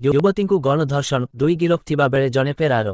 युवतीଙ୍କୁ गणधर्षण 2 गिरफ थिबा बेले जने फेरार।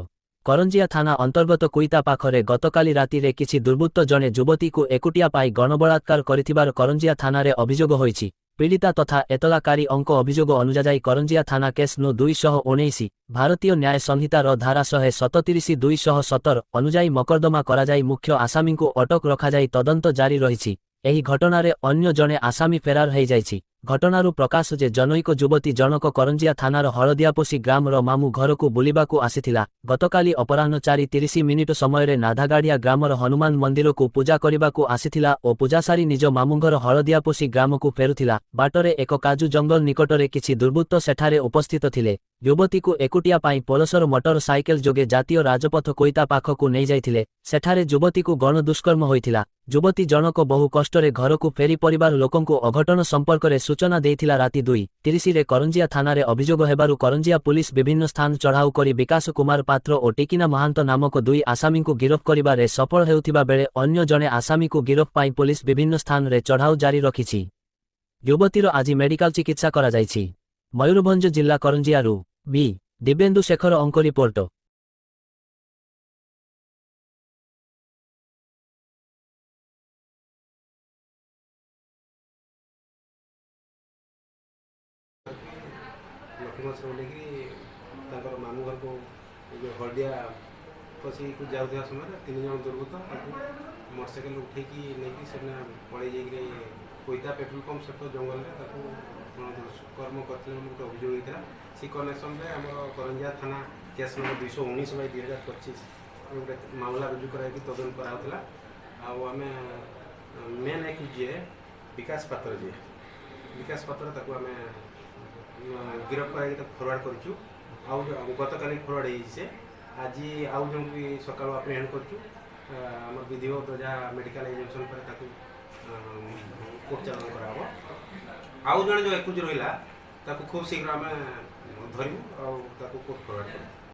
करंजिया थाना अंतर्गत कुईता पाखरे गतकाली रातिरे किछि दुर्बृत्त जने युवतीକୁ एकुटिया पाई गणबलात्कार करिथिबार करंजिया थानारे अभियोग होईछि। पीड़िता तथा एतलाकारी अंक अभियोग अनुयायी करंजिया थाना केस नो 219 भारतीय न्याय संहितार धारा 137 217 अनुयायी मकद्दमा कराई मुख्य आसामी को अटक रखाई तदंत जारी रही। एही घटनारे अन्य जने आसामी फेरार हो जाइछि। घटनारू प्रकाश जे जनैक युवती जनक करंजिया थानार हलदियापोसी ग्रामर मामू घरकू बुलिबाकू आसिथिला। गतकाली अपराह्न 4:30 मिनिट समय नाधागाड़िया ग्रामर हनुमान मंदिर को पूजा करने आसिथिला और पूजा सारी निज मामूघर हलदियापोसी ग्राम को फेरुथिला। बाटरे एक काजू जंगल निकटरे किछि दुर्बृत्त सेठारे उपस्थित थिले। युवती को एकुटिया पाई पलसर मोटर साइकेल जोगे जातीय राजपथ कोईता पाखकू नहीं जाइथिले। सेठारे युवती को गण दुष्कर्म होइथिला। युवती जनक बहु कष्टरे घर को फेरी परिवार लोकंकु अघटन संपर्क में सूचना देइथिला। राति 2:30 रे करंजिया थाना रे अभियोग हेबारु करंजिया पुलिस विभिन्न स्थान चढ़ाऊ करी विकास कुमार पात्र और टिकिना महांत नामक 2 आसामी को गिरफ करिबारे सफल हेउथिबा बेले अन्य जने आसामी को गिरफ पाई पुलिस विभिन्न स्थान रे चढ़ाऊ जारी रखिछि। युवतीर आज मेडिकल चिकित्सा करा जाइछि। मयूरभंज जिला करंजियारू बी दिव्येन्दु शेखर अंक रिपोर्ट। लक्ष्मण बोलिकी मामू घर को जो हलदिया पशी को जाऊा समय 3 जन दुर्बृत्त मोटरसाइकेल उठे नहीं पड़े जाए कोईता पेट्रोल पंप सहित जंगल में कर्म करते गोटे अभियोग होता से कनेक्शन में आम करंजिया थाना केस नंबर 219/2025 गोटे मामला रुजु कर तदन कराला। आम मेन एक जी विकास पात्र जी विकास पात्र आम गिरफ कर फरवर्ड कर गतकाली फरवर्ड से आज आउ जो भी सका आप्रिहेंड कर विधिवत जहाँ मेडिकल एग्जामिनेशन पर कोर्ट चालान कराब। आउ जड़े जो 21 रहा खूब शीघ्र आम धरू कोर्ट फरवर्ड कर।